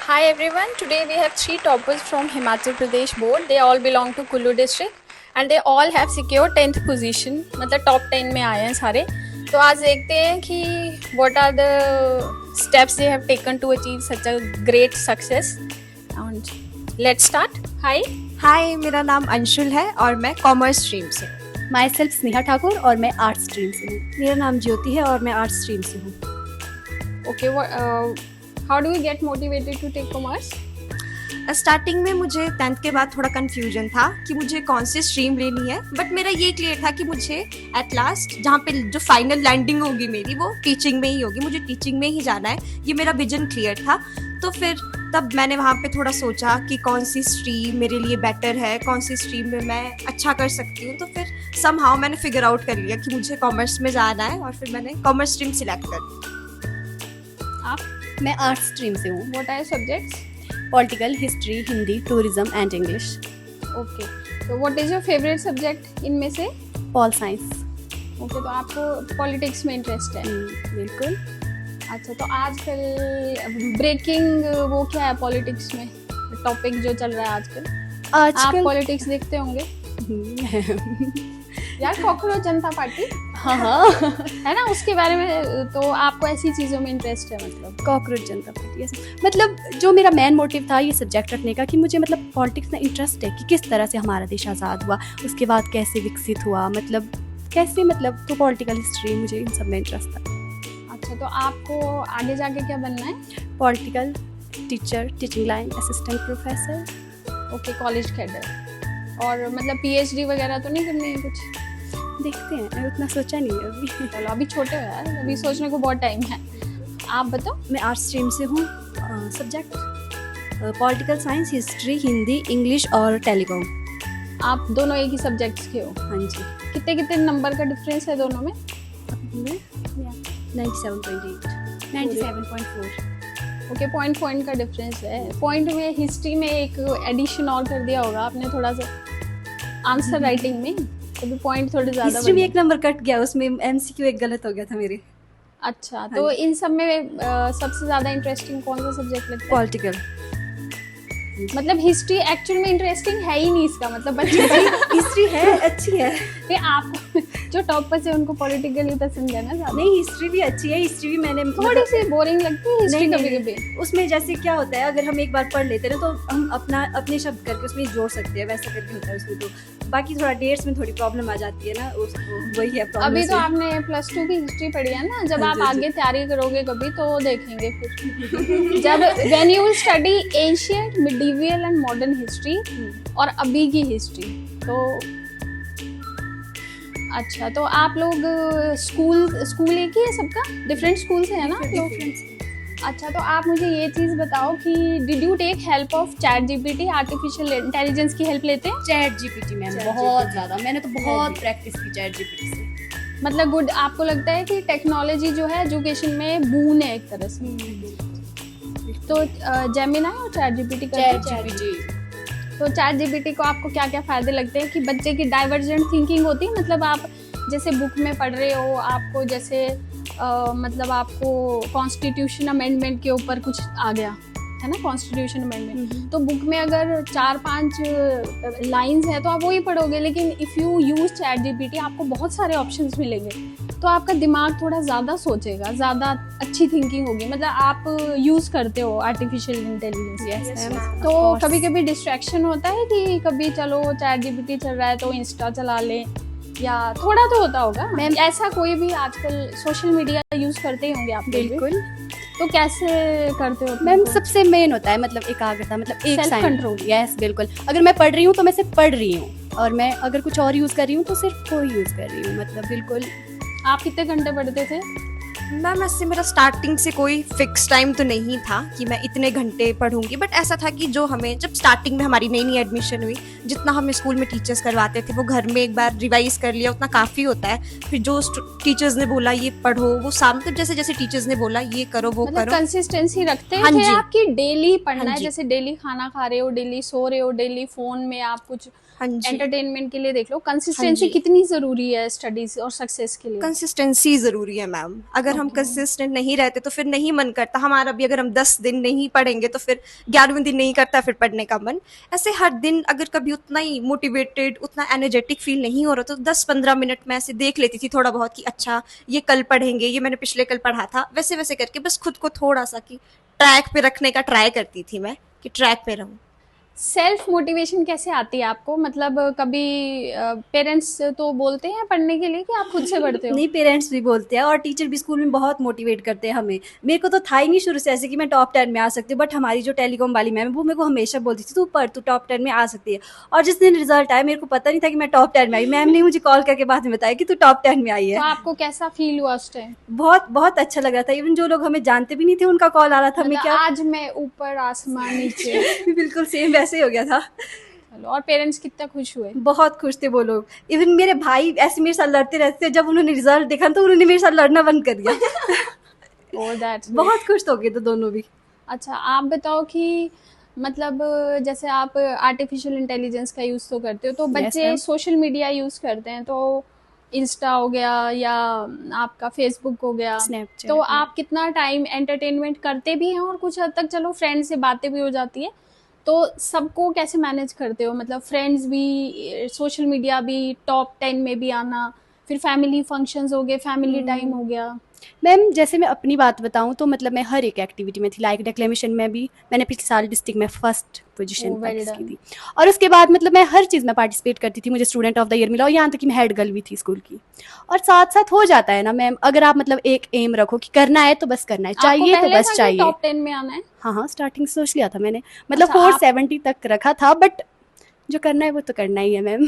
Hi everyone, today we have three toppers from Himachal Pradesh board. They all belong to Kullu district and they all have secured 10th position. मतलब top 10 में आए हैं सारे. तो आज देखते हैं कि what are the steps they have taken to achieve such a great success. And let's start. Hi. हाय, मेरा नाम अंशुल है और मैं कॉमर्स स्ट्रीम से हूँ। माई सेल्फ स्नेहा ठाकुर और मैं आर्ट्स स्ट्रीम से हूँ। मेरा नाम ज्योति है और मैं आर्ट्स स्ट्रीम से हूँ। Okay, how do you get motivated to take commerce? Starting में मुझे 10th के बाद थोड़ा कन्फ्यूजन था कि मुझे कौन सी स्ट्रीम लेनी है, बट मेरा ये क्लियर था कि मुझे एट लास्ट जहाँ पे जो फाइनल लैंडिंग होगी मेरी वो टीचिंग में ही होगी, मुझे टीचिंग में ही जाना है। ये मेरा विजन क्लियर था। तो फिर तब मैंने वहाँ पे थोड़ा सोचा कि कौन सी स्ट्रीम मेरे लिए बेटर है, कौन सी स्ट्रीम में मैं अच्छा कर सकती हूँ। तो फिर समहाउ मैंने फिगर आउट कर लिया कि मुझे कॉमर्स में जाना है और फिर मैंने कॉमर्स स्ट्रीम सिलेक्ट कर ली। मैं आर्ट्स स्ट्रीम से हूँ। What are your subjects? Political, history, Hindi, tourism and English. Okay. So what is your favorite subject इनमें से? Pol science. ओके, तो आपको पॉलिटिक्स में इंटरेस्ट है? बिल्कुल। अच्छा, तो आजकल ब्रेकिंग वो क्या है पॉलिटिक्स में, टॉपिक जो चल रहा है आजकल? आप पॉलिटिक्स देखते होंगे यार, कॉकरोच जनता पार्टी। हाँ है ना, उसके बारे में तो आपको ऐसी चीज़ों में इंटरेस्ट है? मतलब कॉकरोच जनता पार्टी, मतलब जो मेरा मेन मोटिव था ये सब्जेक्ट रखने का कि मुझे मतलब पॉलिटिक्स में इंटरेस्ट है कि किस तरह से हमारा देश आज़ाद हुआ, उसके बाद कैसे विकसित हुआ, मतलब कैसे, मतलब तो पॉलिटिकल हिस्ट्री, मुझे इन सब में इंटरेस्ट था। अच्छा, तो आपको आगे जाके क्या बनना है? Political teacher, teaching line, assistant professor. Okay, college cadre. और मतलब पीएचडी वगैरह तो नहीं करनी है कुछ? देखते हैं, उतना सोचा नहीं है अभी। चलो, अभी छोटे हो यार, अभी सोचने को बहुत टाइम है। आप बताओ। मैं आर्ट्स स्ट्रीम से हूँ। Subject political science, history, Hindi, English और टेलीकॉम। आप दोनों एक ही सब्जेक्ट्स के हो? हाँ जी। कितने कितने नंबर का डिफरेंस है दोनों में? 97.8, 97.4। ओके, पॉइंट का डिफरेंस है। पॉइंट में हिस्ट्री में एक एडिशन और कर दिया होगा आपने थोड़ा सा आंसर राइटिंग में, तभी पॉइंट थोड़े ज़्यादा। हिस्ट्री में एक नंबर कट गया, उसमें एमसीक्यू एक गलत हो गया था मेरे। अच्छा, तो इन सब में सबसे ज़्यादा इंटरेस्टिंग कौन सा सब्जेक्ट लगता है? पॉलिटिकल। मतलब हिस्ट्री एक्चुअल में इंटरेस्टिंग है ही नहीं इसका मतलब बच्चे हिस्ट्री है, अच्छी है। नहीं, आप जो टॉपर्स है उनको पॉलिटिकल ही पसंद है ना ज़्यादा? नहीं, हिस्ट्री भी अच्छी है। हिस्ट्री भी मैंने थोड़ी सी बोरिंग लगती है हिस्ट्री कभी कभी। उसमें जैसे क्या होता है, अगर हम एक बार पढ़ लेते हैं तो हम अपने शब्द करके उसमें जोड़ सकते हैं, वैसा करके होता है उसमें। तो बाकी थोड़ा डेट्स में थोड़ी प्रॉब्लम आ जाती है ना, वही है प्रॉब्लम। अभी तो आपने +2 की हिस्ट्री पढ़ी है ना, जब आप आगे तैयारी करोगे कभी तो देखेंगे फिर जब when you will study ancient, medieval and modern history और अभी की हिस्ट्री। तो अच्छा, तो आप लोग स्कूल एक ही है सबका? डिफरेंट स्कूल से है ना आप लोग? अच्छा, तो आप मुझे ये चीज़ बताओ कि did you take help of ChatGPT, artificial intelligence की हेल्प लेते हैं? चैट जीपीटी मैम बहुत ज़्यादा, मैंने तो बहुत प्रैक्टिस की चैट जीपीटी से। मतलब गुड, आपको लगता है कि टेक्नोलॉजी जो है एजुकेशन में बून है एक तरह से? तो जेमिनी और चैट जीपीटी तो चैट जीपीटी को आपको क्या क्या फ़ायदे लगते हैं? कि बच्चे की डाइवर्जेंट थिंकिंग होती है, मतलब आप जैसे बुक में पढ़ रहे हो, आपको जैसे मतलब आपको कॉन्स्टिट्यूशन अमेंडमेंट के ऊपर कुछ आ गया है ना, कॉन्स्टिट्यूशन अमेंडमेंट, तो बुक में अगर 4-5 लाइंस है तो आप वही पढ़ोगे, लेकिन if you use chat GPT आपको बहुत सारे ऑप्शंस मिलेंगे, तो आपका दिमाग थोड़ा ज़्यादा सोचेगा, ज़्यादा अच्छी थिंकिंग होगी। मतलब आप यूज़ करते हो आर्टिफिशियल इंटेलिजेंस, तो कभी कभी डिस्ट्रैक्शन होता है कि कभी चलो चैट जीपीटी चल रहा है तो इंस्टा चला लें, या थोड़ा तो होता होगा मैम? ऐसा कोई भी आजकल सोशल मीडिया यूज़ करते ही होंगे आप? बिल्कुल। तो कैसे करते हो मैम? सबसे मेन होता है मतलब एकाग्रता, मतलब एक सेल्फ कंट्रोल। यस बिल्कुल। अगर मैं पढ़ रही हूँ तो मैं सिर्फ पढ़ रही हूँ, और मैं अगर कुछ और यूज़ कर रही हूँ तो सिर्फ वो यूज़ कर रही हूँ, मतलब बिल्कुल। आप कितने घंटे पढ़ते थे? मैम, ऐसे मेरा स्टार्टिंग से कोई फिक्स टाइम तो नहीं था कि मैं इतने घंटे पढ़ूंगी, बट ऐसा था कि जो हमें जब स्टार्टिंग में हमारी नई एडमिशन हुई, जितना हमें स्कूल में टीचर्स करवाते थे वो घर में एक बार रिवाइज कर लिया उतना काफ़ी होता है। फिर जो टीचर्स ने बोला ये पढ़ो, वो मतलब जैसे जैसे टीचर्स ने बोला ये करो वो मतलब करो, कंसिस्टेंसी रखते हैं? हाँ जी। आपकी डेली पढ़ना हाँ है, जी। जैसे डेली खाना खा रहे हो, डेली सो रहे हो, डेली फ़ोन में आप कुछ हाँ जी। एंटरटेनमेंट के लिए देख लो, कंसिस्टेंसी जी। कितनी जरूरी है स्टडीज और सक्सेस के लिए? कंसिस्टेंसी ज़रूरी है मैम। अगर हम कंसिस्टेंट नहीं रहते तो फिर नहीं मन करता हमारा भी। अगर हम 10 दिन नहीं पढ़ेंगे तो फिर 11वें दिन नहीं करता फिर पढ़ने का मन। ऐसे हर दिन अगर कभी उतना ही मोटिवेटेड, उतना एनर्जेटिक फील नहीं हो रहा तो 10-15 मिनट में ऐसे देख लेती थी थोड़ा बहुत कि अच्छा ये कल पढ़ेंगे, ये मैंने पिछले कल पढ़ा था, वैसे वैसे करके बस खुद को थोड़ा सा कि ट्रैक पे रखने का ट्राई करती थी मैं, कि ट्रैक पे रहूं। सेल्फ मोटिवेशन कैसे आती है आपको? मतलब कभी पेरेंट्स तो बोलते हैं पढ़ने के लिए कि आप खुद से पढ़ते हो? नहीं, पेरेंट्स भी बोलते हैं और टीचर भी स्कूल में बहुत मोटिवेट करते हैं हमें। मेरे को तो था ही नहीं शुरू से ऐसे कि मैं टॉप 10 में आ सकती हूँ, बट हमारी जो टेलीकॉम वाली मैम है वो मेरे को हमेशा बोलती थी तू पढ़, तू टॉप 10 में आ सकती है। और जिस दिन रिजल्ट आया मेरे को पता नहीं था कि मैं टॉप 10 में आई। मैम ने मुझे कॉल करके बाद में बताया कि तू टॉप 10 में आई तो है। आपको कैसा फील हुआ उस टाइम? बहुत बहुत अच्छा लग रहा था। इवन जो लोग हमें जानते भी नहीं थे उनका कॉल आ रहा था। मैं मतलब क्या आज मैं ऊपर आसमान नीचे। बिल्कुल सेम वैसे ही हो गया था। चलो, और पेरेंट्स कितना खुश हुए? बहुत खुश थे वो लोग। इवन मेरे भाई ऐसे मेरे साथ लड़ते रहते थे, जब उन्होंने रिजल्ट देखा तो उन्होंने मेरे साथ लड़ना बंद कर दिया। ओह दैट्स बहुत खुश हो गए थे दोनों भी। अच्छा, आप बताओ कि मतलब जैसे आप आर्टिफिशियल इंटेलिजेंस का यूज़ तो करते हो, तो बच्चे ma'am. सोशल मीडिया यूज़ करते हैं, तो इंस्टा हो गया या आपका फेसबुक हो गया, Snapchat, तो हाँ। आप कितना टाइम एंटरटेनमेंट करते भी हैं और कुछ हद तक चलो फ्रेंड से बातें भी हो जाती है, तो सबको कैसे मैनेज करते हो? मतलब फ्रेंड्स भी, सोशल मीडिया भी, टॉप 10 में भी आना, फिर फैमिली फंक्शंस हो गए, फैमिली टाइम हो गया। मैम जैसे मैं अपनी बात बताऊं तो मतलब मैं हर एक एक्टिविटी में थी। लाइक डिक्लेमेशन में भी मैंने पिछले साल डिस्ट्रिक्ट में first position Oh, well practice की done. थी। और उसके बाद मतलब मैं हर चीज़ में पार्टिसिपेट करती थी। मुझे स्टूडेंट ऑफ द ईयर मिला और यहाँ तक कि मैं हेड गर्ल भी थी स्कूल की। और साथ साथ हो जाता है ना मैम, अगर आप मतलब एक एम रखो कि करना है तो बस करना है, आपको चाहिए तो पहले बस था कि चाहिए। टॉप 10 में आना है? हाँ हाँ, स्टार्टिंग सोच लिया था मैंने, मतलब अच्छा, आप 470 तक रखा था, बट जो करना है वो तो करना ही है मैम।